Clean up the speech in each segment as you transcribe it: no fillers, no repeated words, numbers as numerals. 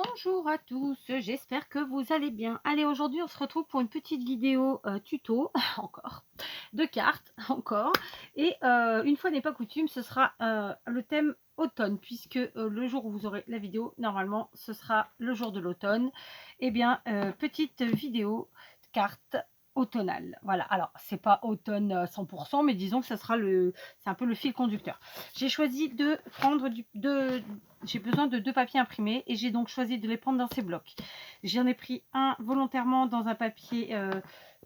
Bonjour à tous, j'espère que vous allez bien. Allez, aujourd'hui on se retrouve pour une petite vidéo tuto, encore, de cartes, encore. Et une fois n'est pas coutume, ce sera le thème automne, puisque le jour où vous aurez la vidéo, normalement, ce sera le jour de l'automne. Eh bien, petite vidéo de cartes automnale. Voilà, alors c'est pas automne 100%, mais disons que ça sera c'est un peu le fil conducteur. J'ai choisi de prendre j'ai besoin de 2 papiers imprimés et j'ai donc choisi de les prendre dans ces blocs. J'en ai pris un volontairement dans un papier,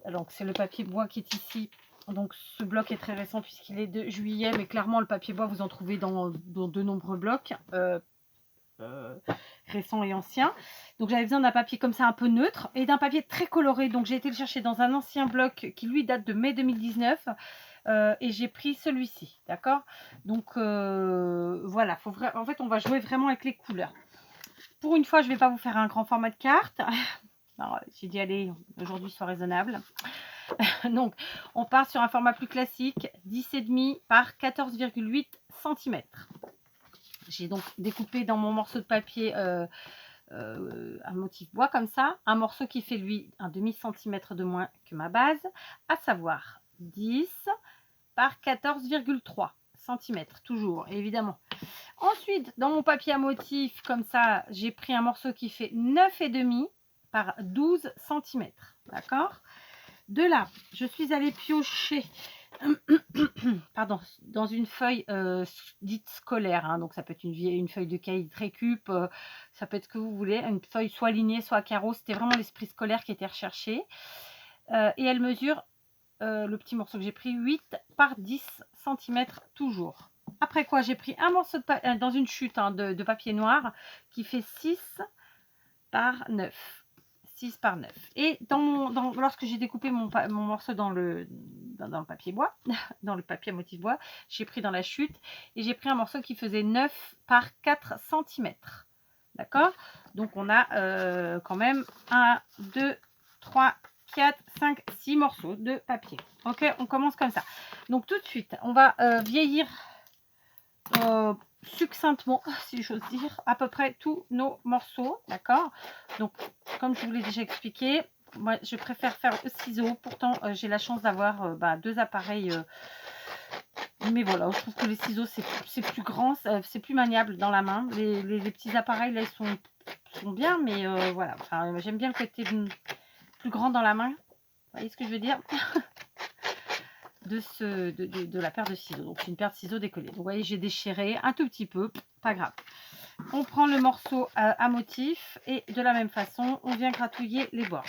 donc c'est le papier bois qui est ici. Donc ce bloc est très récent puisqu'il est de juillet, mais clairement le papier bois vous en trouvez dans de nombreux blocs récents et anciens. Donc j'avais besoin d'un papier comme ça un peu neutre et d'un papier très coloré. Donc j'ai été le chercher dans un ancien bloc qui lui date de mai 2019. Et j'ai pris celui-ci, d'accord. Donc voilà, en fait on va jouer vraiment avec les couleurs. Pour une fois je ne vais pas vous faire un grand format de carte. J'ai dit allez, aujourd'hui soit raisonnable. Donc on part sur un format plus classique, 10,5 par 14,8 cm. J'ai donc découpé dans mon morceau de papier un motif bois comme ça, un morceau qui fait lui un demi-centimètre de moins que ma base, à savoir 10 par 14,3 cm, toujours, évidemment. Ensuite, dans mon papier à motif, comme ça, j'ai pris un morceau qui fait 9,5 par 12 cm. D'accord. De là, je suis allée piocher pardon, dans une feuille dite scolaire. Hein, donc, ça peut être une feuille de cahier de récup, ça peut être ce que vous voulez. Une feuille soit lignée, soit à carreaux. C'était vraiment l'esprit scolaire qui était recherché. Et elle mesure le petit morceau que j'ai pris 8 par 10 cm toujours. Après quoi, j'ai pris un morceau dans une chute de papier noir qui fait 6 par 9. 6 par 9. Et lorsque j'ai découpé mon morceau dans le papier bois, dans le papier à motif bois, j'ai pris dans la chute et j'ai pris un morceau qui faisait 9 par 4 cm. D'accord. Donc on a quand même 1, 2, 3, 4, 5, 6 morceaux de papier. Ok, on commence comme ça. Donc tout de suite, on va vieillir succinctement, si j'ose dire, à peu près tous nos morceaux. D'accord. Donc, comme je vous l'ai déjà expliqué, moi je préfère faire le ciseau. Pourtant, j'ai la chance d'avoir 2 appareils. Mais voilà, je trouve que les ciseaux, c'est plus grand, c'est plus maniable dans la main. Les petits appareils, là, ils sont bien, mais voilà. Enfin, j'aime bien le côté plus grand dans la main. Vous voyez ce que je veux dire? de la paire de ciseaux. Donc, c'est une paire de ciseaux décollés. Donc, vous voyez, j'ai déchiré un tout petit peu. Pas grave. On prend le morceau à motif et de la même façon, on vient gratouiller les bords.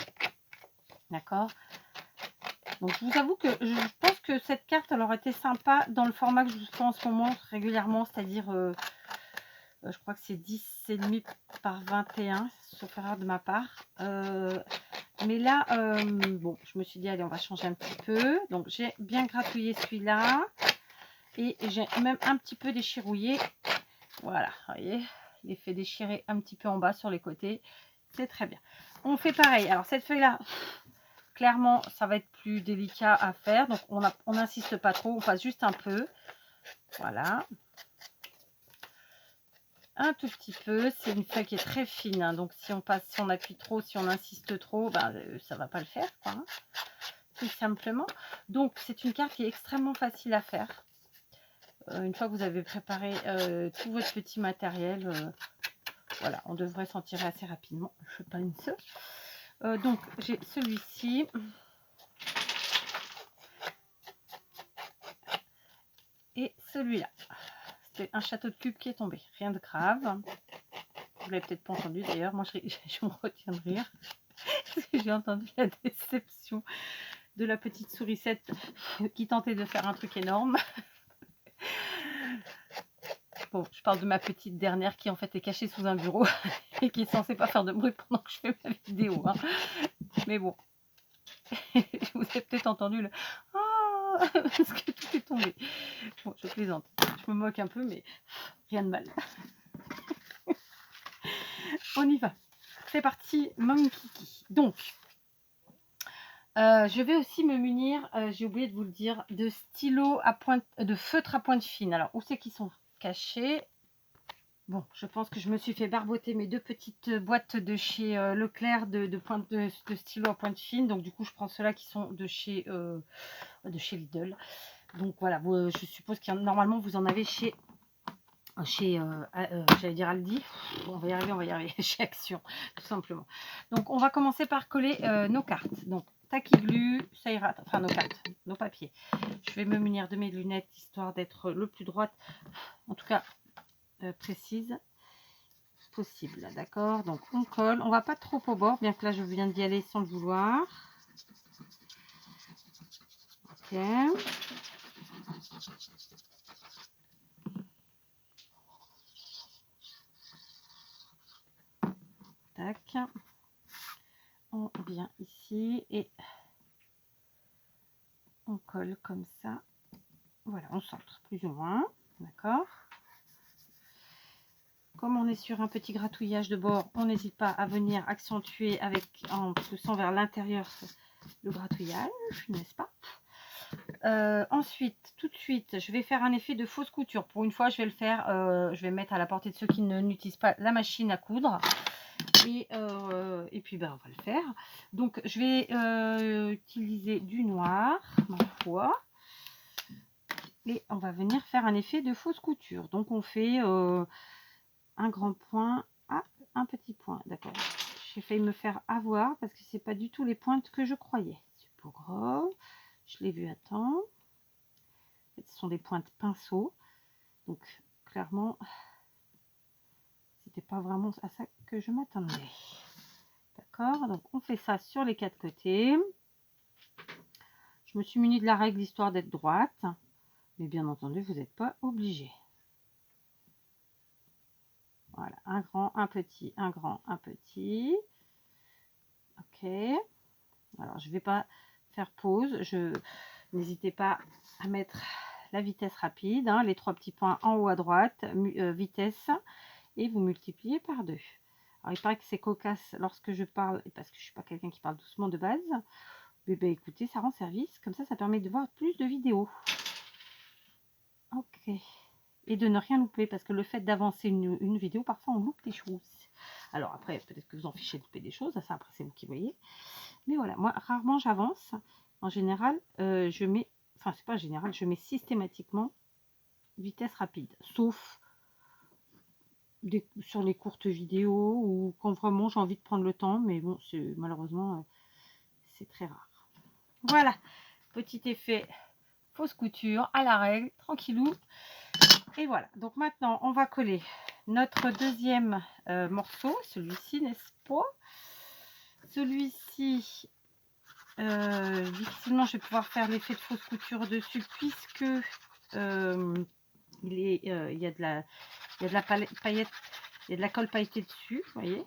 D'accord. Donc, je vous avoue que je pense que cette carte, elle aurait été sympa dans le format que je vous fais en ce moment régulièrement, c'est-à-dire, je crois que c'est 10,5 par 21, sauf erreur de ma part. Mais là, bon, je me suis dit, allez, on va changer un petit peu. Donc, j'ai bien gratouillé celui-là. Et j'ai même un petit peu déchirouillé. Voilà, vous voyez, il est fait déchirer un petit peu en bas sur les côtés. C'est très bien. On fait pareil. Alors, cette feuille-là, clairement, ça va être plus délicat à faire. Donc, on n'insiste pas trop. On passe juste un peu. Voilà. Un tout petit peu. C'est une feuille qui est très fine. Hein, donc, si on appuie trop, si on insiste trop, ben, ça ne va pas le faire. Quoi, hein, tout simplement. Donc, c'est une carte qui est extrêmement facile à faire. Une fois que vous avez préparé tout votre petit matériel, voilà, on devrait s'en tirer assez rapidement. Je pense. Donc, j'ai celui-ci. Et celui-là. C'était un château de cubes qui est tombé. Rien de grave. Vous l'avez peut-être pas entendu d'ailleurs. Moi, je me retiens de rire. Parce que j'ai entendu la déception de la petite sourisette qui tentait de faire un truc énorme. Bon, je parle de ma petite dernière qui en fait est cachée sous un bureau et qui est censée pas faire de bruit pendant que je fais ma vidéo. Hein. Mais bon, vous avez peut-être entendu le oh parce que tout est tombé. Bon, je plaisante. Je me moque un peu, mais rien de mal. On y va. C'est parti, mon kiki. Donc, je vais aussi me munir, j'ai oublié de vous le dire, de stylos à pointe, de feutre à pointe fine. Alors, où c'est qu'ils sont cachés? Bon, je pense que je me suis fait barboter mes 2 petites boîtes de chez Leclerc de stylo à pointe fine. Donc, du coup, je prends ceux-là qui sont de chez Lidl. Donc, voilà, je suppose qu'il y en, normalement, vous en avez chez j'allais dire Aldi. Bon, on va y arriver, chez Action, tout simplement. Donc, on va commencer par coller nos cartes. Donc, tacky glue, ça ira, enfin, nos cartes, nos papiers. Je vais me munir de mes lunettes, histoire d'être le plus droite, en tout cas, précise possible, d'accord. Donc on colle, on va pas trop au bord, bien que là je viens d'y aller sans le vouloir. Ok, tac, on vient ici et on colle comme ça. Voilà, on centre plus ou moins, d'accord. Comme on est sur un petit gratouillage de bord, on n'hésite pas à venir accentuer avec, en poussant vers l'intérieur le gratouillage, n'est-ce pas? Ensuite, tout de suite, je vais faire un effet de fausse couture. Pour une fois, je vais le faire, je vais mettre à la portée de ceux qui n'utilisent pas la machine à coudre. Et puis, ben, on va le faire. Donc, je vais utiliser du noir, ma foi. Et on va venir faire un effet de fausse couture. Donc, on fait un grand point à un petit point. D'accord. J'ai failli me faire avoir parce que c'est pas du tout les pointes que je croyais. C'est pas grave. Je l'ai vu à temps. Ce sont des pointes pinceau. Donc, clairement, c'était pas vraiment à ça que je m'attendais. D'accord, donc on fait ça sur les 4 côtés. Je me suis munie de la règle histoire d'être droite. Mais bien entendu, vous n'êtes pas obligé. Voilà, un grand, un petit, un grand, un petit. Ok. Alors, je ne vais pas faire pause. N'hésitez pas à mettre la vitesse rapide. Hein, les 3 petits points en haut à droite, vitesse. Et vous multipliez par 2. Alors, il paraît que c'est cocasse lorsque je parle, parce que je ne suis pas quelqu'un qui parle doucement de base. Mais ben, écoutez, ça rend service. Comme ça permet de voir plus de vidéos. Ok. Et de ne rien louper, parce que le fait d'avancer une vidéo, parfois on loupe des choses. Alors après, peut-être que vous en fichez de louper des choses. Ça, après, c'est vous qui voyez. Mais voilà, moi, rarement j'avance. En général, je mets... Enfin, c'est pas en général, je mets systématiquement vitesse rapide. Sauf... sur les courtes vidéos ou quand vraiment j'ai envie de prendre le temps, mais bon, malheureusement c'est très rare. Voilà, petit effet fausse couture à la règle, tranquillou. Et voilà, donc maintenant on va coller notre deuxième morceau, celui-ci, n'est-ce pas? Celui-ci, difficilement je vais pouvoir faire l'effet de fausse couture dessus, puisque il y a de la paillette. Il y a de la colle pailletée dessus, vous voyez.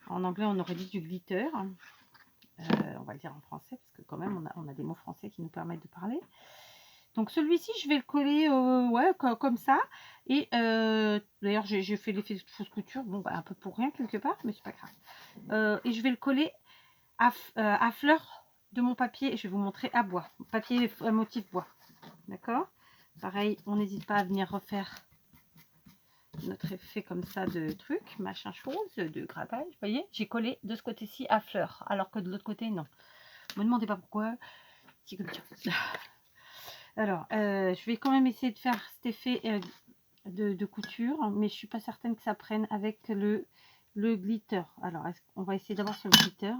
En anglais, on aurait dit du glitter. On va le dire en français, parce que quand même, on a des mots français qui nous permettent de parler. Donc, celui-ci, je vais le coller ouais, comme ça. Et d'ailleurs, j'ai fait l'effet de fausse couture. Bon, bah, un peu pour rien, quelque part, mais c'est pas grave. Et je vais le coller à fleur de mon papier. Je vais vous montrer à bois. Papier motif bois. D'accord? Pareil, on n'hésite pas à venir refaire notre effet comme ça de truc, machin chose, de grattage. Vous voyez, j'ai collé de ce côté-ci à fleur, alors que de l'autre côté, non. Ne me demandez pas pourquoi. C'est comme ça. Alors, je vais quand même essayer de faire cet effet de couture, mais je suis pas certaine que ça prenne avec le glitter. Alors, on va essayer d'abord sur le glitter.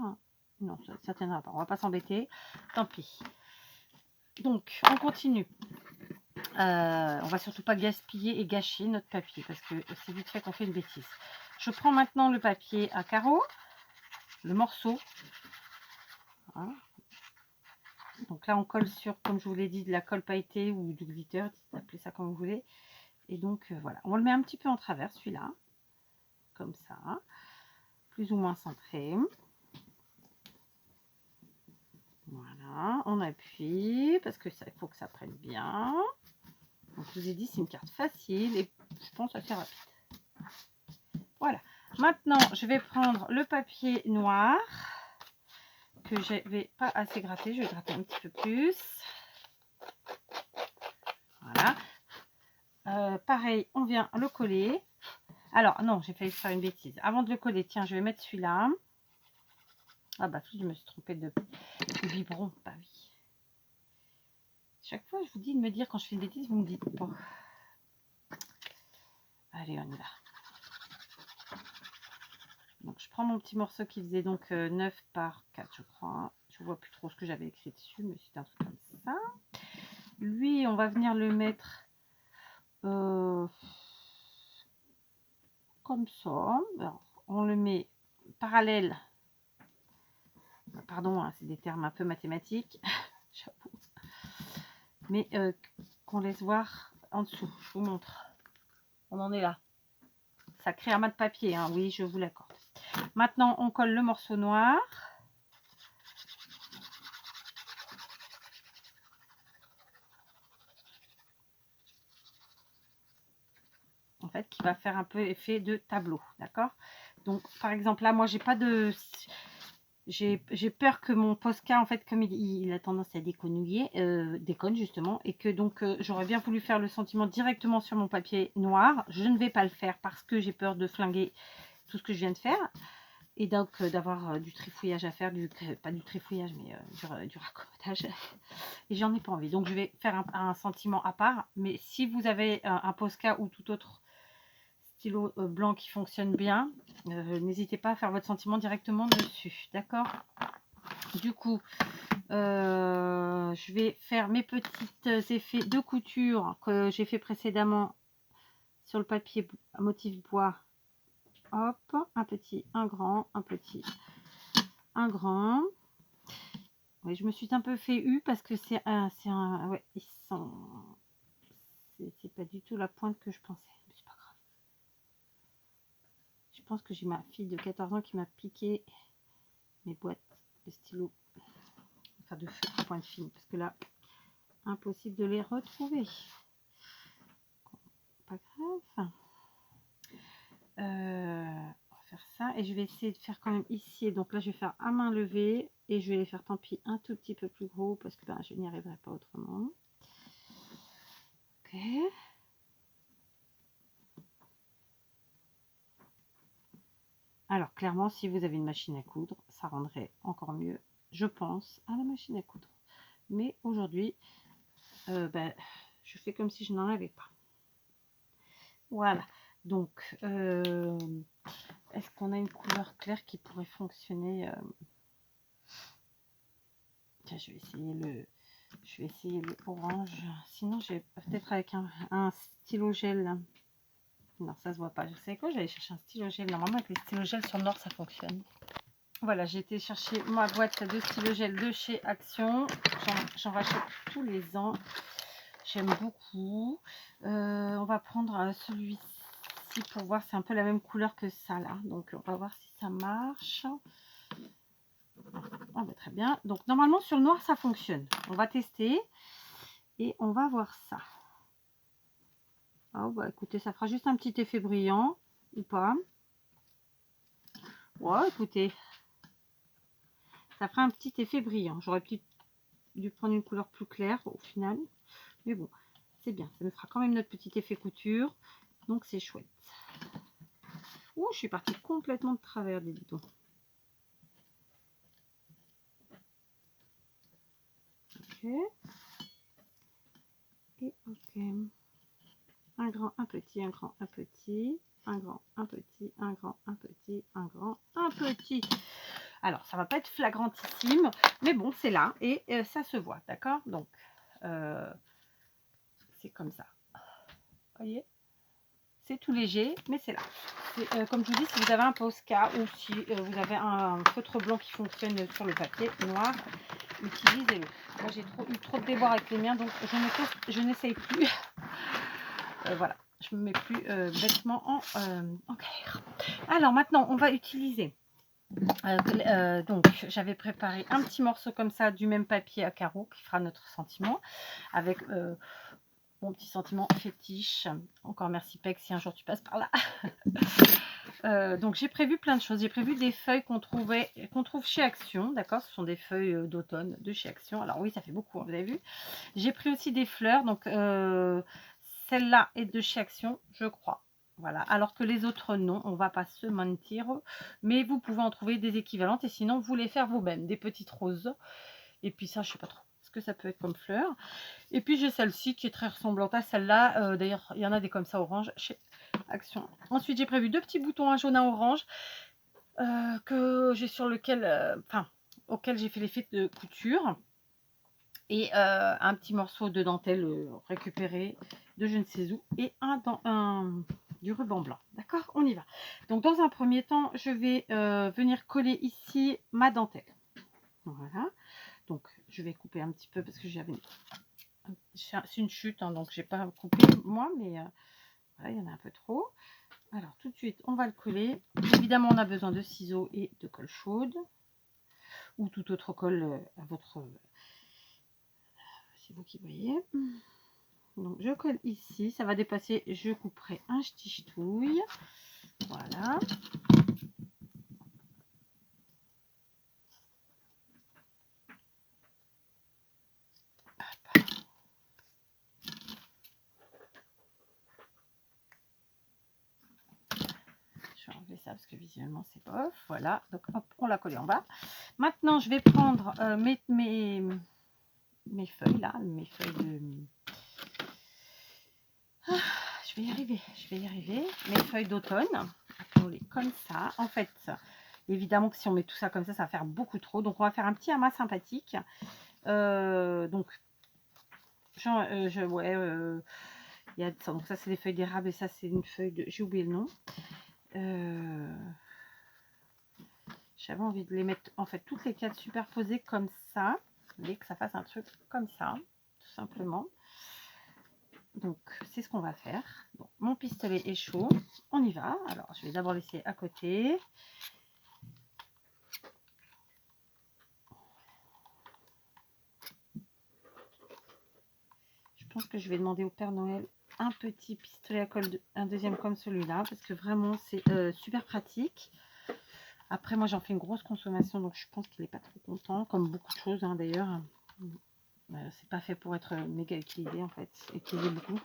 Non, ça ne tiendra pas. On va pas s'embêter. Tant pis. Donc, on continue. On va surtout pas gaspiller et gâcher notre papier parce que c'est vite fait qu'on fait une bêtise. Je prends maintenant le papier à carreaux, le morceau. Voilà. Donc là, on colle sur, comme je vous l'ai dit, de la colle pailletée ou du glitter, appelez ça comme vous voulez. Et donc voilà, on le met un petit peu en travers celui-là, comme ça, plus ou moins centré. Voilà, on appuie parce que ça, il faut que ça prenne bien. Donc, je vous ai dit, c'est une carte facile et je pense assez rapide. Voilà. Maintenant, je vais prendre le papier noir que je ne vais pas assez gratter. Je vais gratter un petit peu plus. Voilà. Pareil, on vient le coller. Alors, non, j'ai failli faire une bêtise. Avant de le coller, tiens, je vais mettre celui-là. Ah bah, je me suis trompée de biberon. Bah oui. Chaque fois, je vous dis de me dire quand je fais une bêtise, vous me dites pas. Allez, on y va. Donc, je prends mon petit morceau qui faisait donc 9 par 4, je crois. Je vois plus trop ce que j'avais écrit dessus, mais c'est un truc comme ça. Lui, on va venir le mettre comme ça. Alors, on le met parallèle. Pardon, hein, c'est des termes un peu mathématiques. J'avoue. Mais qu'on laisse voir en dessous. Je vous montre. On en est là. Ça crée un mat de papier, hein, oui, je vous l'accorde. Maintenant, on colle le morceau noir. En fait, qui va faire un peu effet de tableau, d'accord? Donc, par exemple, là, moi, j'ai pas de... J'ai peur que mon Posca, en fait, comme il a tendance à déconner, déconne justement, et que donc j'aurais bien voulu faire le sentiment directement sur mon papier noir. Je ne vais pas le faire parce que j'ai peur de flinguer tout ce que je viens de faire. Et donc d'avoir du trifouillage à faire, pas du trifouillage, mais du raccommodage. Et j'en ai pas envie. Donc je vais faire un sentiment à part. Mais si vous avez un Posca ou tout autre stylo blanc qui fonctionne bien, n'hésitez pas à faire votre sentiment directement dessus. D'accord? Du coup, je vais faire mes petits effets de couture que j'ai fait précédemment sur le papier à motif bois. Hop, un petit, un grand, un petit, un grand. Oui, je me suis un peu fait parce que c'est un, ouais, ils sont, c'est pas du tout la pointe que je pensais. Mais c'est pas grave. Je pense que j'ai ma fille de 14 ans qui m'a piqué mes boîtes de stylos, enfin de feuilles de pointe fine, parce que là, impossible de les retrouver. Pas grave. On va faire ça et je vais essayer de faire quand même ici. Et donc là, je vais faire à main levée et je vais les faire tant pis un tout petit peu plus gros parce que ben, je n'y arriverai pas autrement. Ok. Alors clairement, si vous avez une machine à coudre, ça rendrait encore mieux, je pense, à la machine à coudre. Mais aujourd'hui, ben, je fais comme si je n'en avais pas. Voilà. Donc, est-ce qu'on a une couleur claire qui pourrait fonctionner Tiens, je vais essayer le orange. Sinon, j'ai peut-être avec un stylo gel. Non, ça se voit pas. Je sais quoi, j'allais chercher un stylo gel. Normalement, avec les stylos gel sur le noir, ça fonctionne. Voilà, j'ai été chercher ma boîte de stylo gel de chez Action. J'en rachète tous les ans. J'aime beaucoup. On va prendre celui-ci pour voir. C'est un peu la même couleur que ça là. Donc, on va voir si ça marche. Ah bah, très bien. Donc, normalement, sur le noir, ça fonctionne. On va tester. Et on va voir ça. Oh, bah, écoutez, ça fera juste un petit effet brillant. Ou pas. Ouais, écoutez. Ça fera un petit effet brillant. J'aurais peut-être dû prendre une couleur plus claire au final. Mais bon, c'est bien. Ça me fera quand même notre petit effet couture. Donc, c'est chouette. Ouh, je suis partie complètement de travers, dis donc. Ok. Et ok. Un grand, un petit, un grand, un petit. Un grand, un petit, un grand, un petit, un grand, un petit. Alors, ça va pas être flagrantissime, mais bon, c'est là et ça se voit, d'accord? Donc, c'est comme ça. Vous voyez? C'est tout léger, mais c'est là. Comme je vous dis, si vous avez un Posca ou si vous avez un feutre blanc qui fonctionne sur le papier noir, utilisez-le. Moi, j'ai eu trop de déboires avec les miens, donc je n'essaye plus. Voilà, je me mets plus bêtement en clair. Alors, maintenant, on va utiliser... donc j'avais préparé un petit morceau comme ça du même papier à carreaux qui fera notre sentiment avec mon petit sentiment fétiche. Encore merci Peg si un jour tu passes par là. Donc j'ai prévu plein de choses. J'ai prévu des feuilles qu'on trouve chez Action, d'accord? Ce sont des feuilles d'automne de chez Action. Alors oui, ça fait beaucoup, hein, vous avez vu. J'ai pris aussi des fleurs, donc celle-là est de chez Action, je crois. Voilà, alors que les autres non, on va pas se mentir, mais vous pouvez en trouver des équivalentes et sinon vous les faire vous-même, des petites roses. Et puis ça, je sais pas trop ce que ça peut être comme fleur. Et puis j'ai celle-ci qui est très ressemblante à celle-là. D'ailleurs, il y en a des comme ça orange chez Action. Ensuite, j'ai prévu deux petits boutons à jaune à orange que j'ai sur lequel, auquel j'ai fait l'effet de couture. Et un petit morceau de dentelle récupéré de je ne sais où et du ruban blanc. D'accord, on y va. Donc dans un premier temps, je vais venir coller ici ma dentelle. Voilà. Donc je vais couper un petit peu parce que j'avais... C'est une chute, hein, donc j'ai pas coupé moi, mais voilà, il y en a un peu trop. Alors tout de suite, on va le coller. Évidemment, on a besoin de ciseaux et de colle chaude ou tout autre colle à votre... c'est vous qui voyez. Donc je colle ici, ça va dépasser, je couperai un ch'ti-ch'touille. Voilà. Je vais enlever ça parce que visuellement c'est bof. Voilà, donc hop, on l'a collé en bas. Maintenant je vais prendre mes feuilles là, mes feuilles de... Ah, je vais y arriver, mes feuilles d'automne, appelons-les comme ça. En fait, évidemment que si on met tout ça comme ça va faire beaucoup trop. Donc on va faire un petit amas sympathique. Donc, donc ça c'est des feuilles d'érable et ça c'est une feuille de... J'ai oublié le nom. J'avais envie de les mettre, en fait, toutes les quatre superposées comme ça. Vous voulez que ça fasse un truc comme ça, tout simplement. Donc, c'est ce qu'on va faire. Bon, mon pistolet est chaud. On y va. Alors, je vais d'abord laisser à côté. Je pense que je vais demander au Père Noël un petit pistolet à colle, un deuxième comme celui-là, parce que vraiment, c'est super pratique. Après, moi, j'en fais une grosse consommation, donc je pense qu'il n'est pas trop content, comme beaucoup de choses, hein, d'ailleurs. C'est pas fait pour être méga utilisé, en fait, utilisé beaucoup.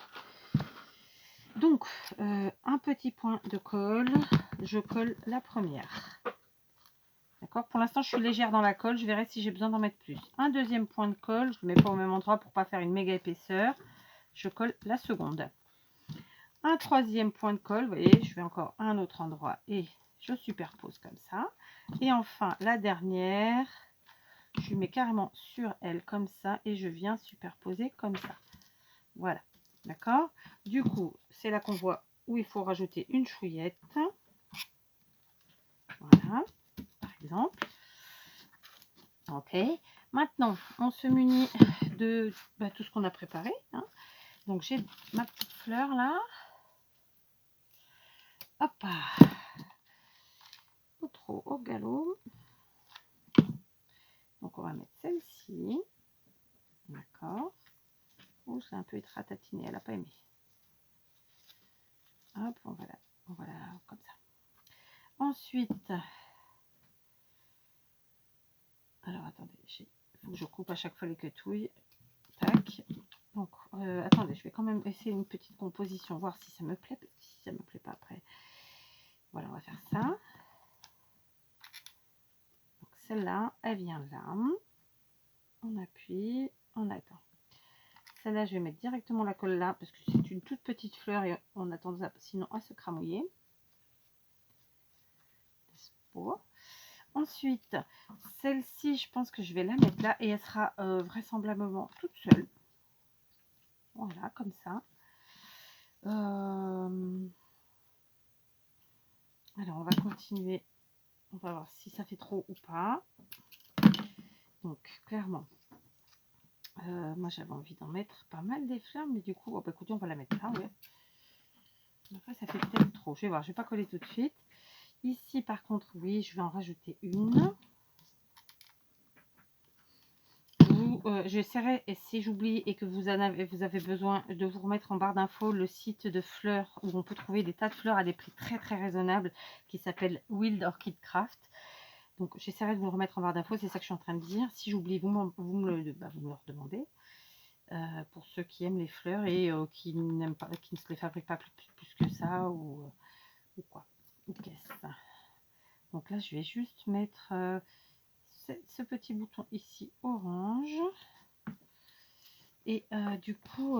Donc, un petit point de colle, je colle la première. D'accord, pour l'instant, je suis légère dans la colle, je verrai si j'ai besoin d'en mettre plus. Un deuxième point de colle, je ne le mets pas au même endroit pour pas faire une méga épaisseur. Je colle la seconde. Un troisième point de colle, vous voyez, je vais encore à un autre endroit et je superpose comme ça. Et enfin, la dernière, je mets carrément sur elle comme ça et je viens superposer comme ça. Voilà, d'accord. Du coup, c'est là qu'on voit où il faut rajouter une chouillette. Voilà, par exemple. Ok, maintenant, on se munit de tout ce qu'on a préparé. Hein. Donc, j'ai ma petite fleur là. Hop, pas trop au galop. Donc, on va mettre celle-ci. D'accord. Oh, c'est un peu étratatiné, elle n'a pas aimé. Hop, on va la comme ça. Ensuite, alors attendez, il faut que je coupe à chaque fois les quetouilles. Tac. Donc, attendez, je vais quand même essayer une petite composition, voir si ça me plaît. Si ça me plaît pas après, voilà, on va faire ça. Donc celle-là, elle vient là. On appuie, on attend. Celle-là, je vais mettre directement la colle là parce que c'est une toute petite fleur et on a tendance sinon à se cramouiller. Ensuite, celle-ci, je pense que je vais la mettre là et elle sera vraisemblablement toute seule. Voilà, comme ça. Alors, on va continuer. On va voir si ça fait trop ou pas. Donc, clairement, moi, j'avais envie d'en mettre pas mal des fleurs, mais du coup, écoutez, on va la mettre là, ouais. Après, ça fait peut-être trop. Je vais voir, je vais pas coller tout de suite. Ici, par contre, oui, je vais en rajouter une. J'essaierai, et si j'oublie et que vous avez besoin de vous remettre en barre d'infos le site de fleurs où on peut trouver des tas de fleurs à des prix très très raisonnables qui s'appelle Wild Orchid Craft. Donc j'essaierai de vous le remettre en barre d'infos, c'est ça que je suis en train de dire. Si j'oublie, vous me le redemandez. pour ceux qui aiment les fleurs et qui n'aiment pas, qui ne se les fabriquent pas plus que ça ou quoi. Ok. Donc là, je vais juste mettre ce petit bouton ici orange. Et du coup,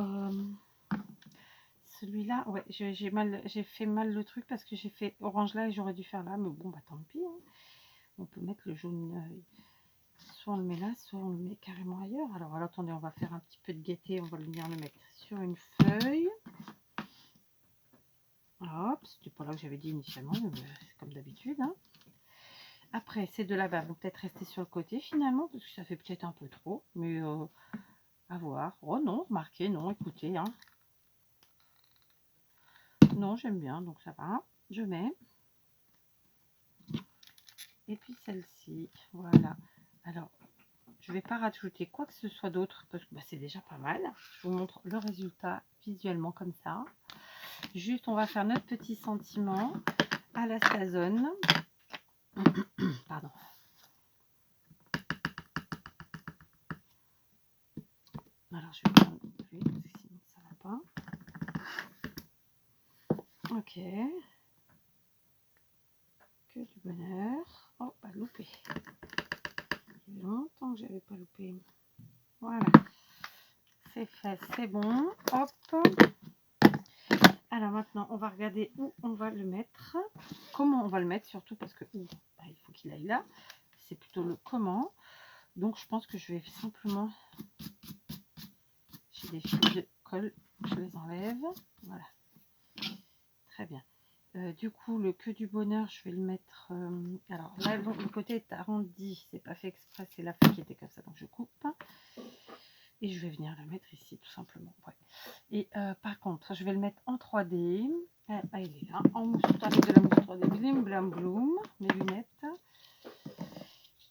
celui-là, ouais, j'ai fait mal le truc parce que j'ai fait orange là et j'aurais dû faire là, mais bon, bah tant pis. Hein. On peut mettre le jaune, soit on le met là, soit on le met carrément ailleurs. Alors attendez, on va faire un petit peu de gaieté, on va venir le mettre sur une feuille. Hop, c'était pas là que j'avais dit initialement, mais c'est comme d'habitude. Hein. Après, ces deux là-bas vont peut-être rester sur le côté finalement, parce que ça fait peut-être un peu trop, mais à voir. Oh non, remarquez, non, écoutez, hein. Non, j'aime bien, donc ça va. Je mets. Et puis celle-ci, voilà. Alors, je vais pas rajouter quoi que ce soit d'autre, parce que bah, c'est déjà pas mal. Je vous montre le résultat visuellement comme ça. Juste, on va faire notre petit sentiment à la Stazone. Pardon. Alors, je vais prendre plus, parce que sinon ça va pas. Ok. Que du bonheur. Oh, pas loupé. Il y a longtemps que j'avais pas loupé. Voilà. C'est fait, c'est bon. Hop. Alors maintenant, on va regarder où on va le mettre. Comment on va le mettre, surtout parce que bah, il faut qu'il aille là. C'est plutôt le comment. Donc, je pense que je vais simplement... J'ai des fils de colle, je les enlève. Voilà. Très bien. Du coup, le que du bonheur, je vais le mettre... alors là, le côté est arrondi. C'est pas fait exprès, c'est la feuille qui était comme ça. Donc, je coupe. Et je vais venir le mettre ici, tout simplement. Ouais. Et par contre, je vais le mettre en 3D. Ah, il est là, en mousse, avec de la mousse 3D. Blim, blam, bloom, mes lunettes.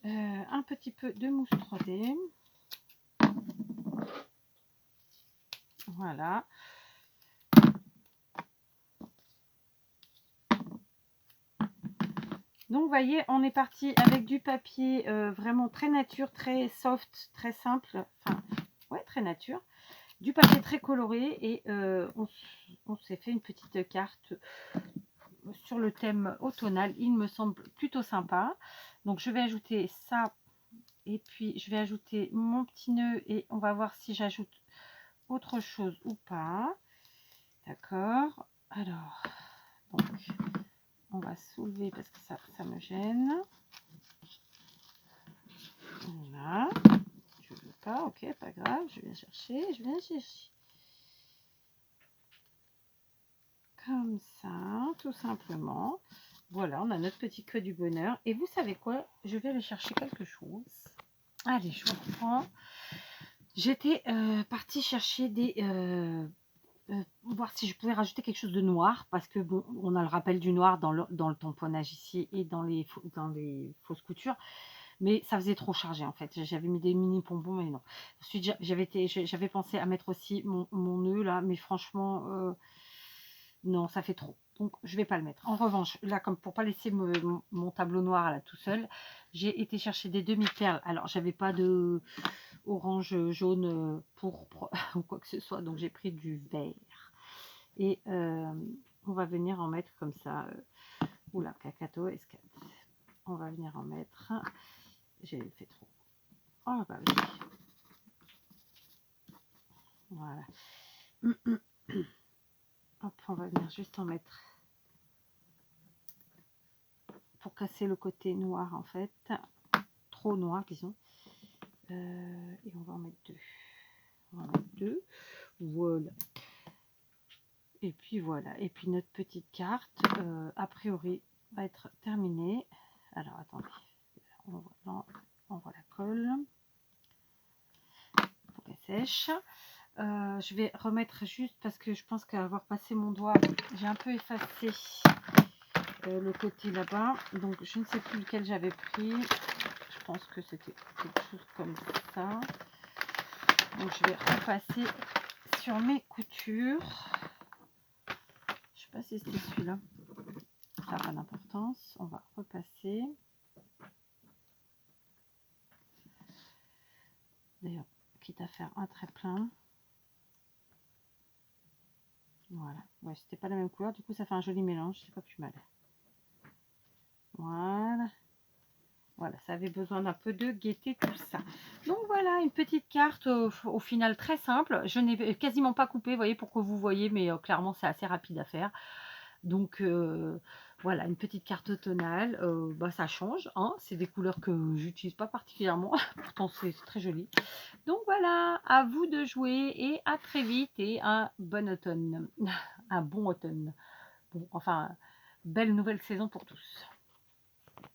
Un petit peu de mousse 3D. Voilà. Donc, vous voyez, on est parti avec du papier vraiment très nature, très soft, très simple. Enfin, ouais, très nature. Du papier très coloré et on s'est fait une petite carte sur le thème automnal. Il me semble plutôt sympa. Donc, je vais ajouter ça et puis je vais ajouter mon petit nœud et on va voir si j'ajoute autre chose ou pas. D'accord. Alors, donc, on va soulever parce que ça me gêne. Voilà. Je veux pas, ok, pas grave. Je viens chercher, comme ça, tout simplement. Voilà, on a notre petit queue du bonheur. Et vous savez quoi? Je vais aller chercher quelque chose. Allez, je vous reprends. J'étais partie chercher des... voir si je pouvais rajouter quelque chose de noir. Parce que, bon, on a le rappel du noir dans le tamponnage ici et dans les fausses coutures. Mais ça faisait trop chargé en fait. J'avais mis des mini pompons, mais non. Ensuite, j'avais pensé à mettre aussi mon nœud là. Mais franchement... non, ça fait trop. Donc, je vais pas le mettre. En revanche, là, comme pour pas laisser mon tableau noir là tout seul, j'ai été chercher des demi-perles. Alors, j'avais pas de orange, jaune, pourpre ou quoi que ce soit. Donc, j'ai pris du vert. Et on va venir en mettre comme ça. Oula, cacato, escade. On va venir en mettre. J'ai fait trop. Oh, bah oui. Voilà. Hop, on va venir juste en mettre pour casser le côté noir en fait, trop noir disons, et on va en mettre deux. On va en mettre deux, voilà. Et puis voilà, et puis notre petite carte a priori va être terminée. Alors attendez, on voit la colle pour qu'elle sèche. Je vais remettre juste parce que je pense qu'avoir passé mon doigt, j'ai un peu effacé le côté là-bas, donc je ne sais plus lequel j'avais pris. Je pense que c'était quelque chose comme ça. Donc je vais repasser sur mes coutures. Je sais pas si c'était celui-là. Ça n'a pas d'importance. On va repasser. D'ailleurs, quitte à faire un trait plein. Voilà, ouais, c'était pas la même couleur, du coup ça fait un joli mélange, c'est pas plus mal. Voilà. Voilà, ça avait besoin d'un peu de gaieté, tout ça. Donc voilà, une petite carte au final très simple. Je n'ai quasiment pas coupé, vous voyez, pour que vous voyez, mais clairement c'est assez rapide à faire. Donc voilà, une petite carte automnale, bah, ça change, hein, c'est des couleurs que j'utilise pas particulièrement, pourtant c'est très joli. Donc voilà, à vous de jouer et à très vite et un bon automne, un bon automne. Bon, enfin, belle nouvelle saison pour tous.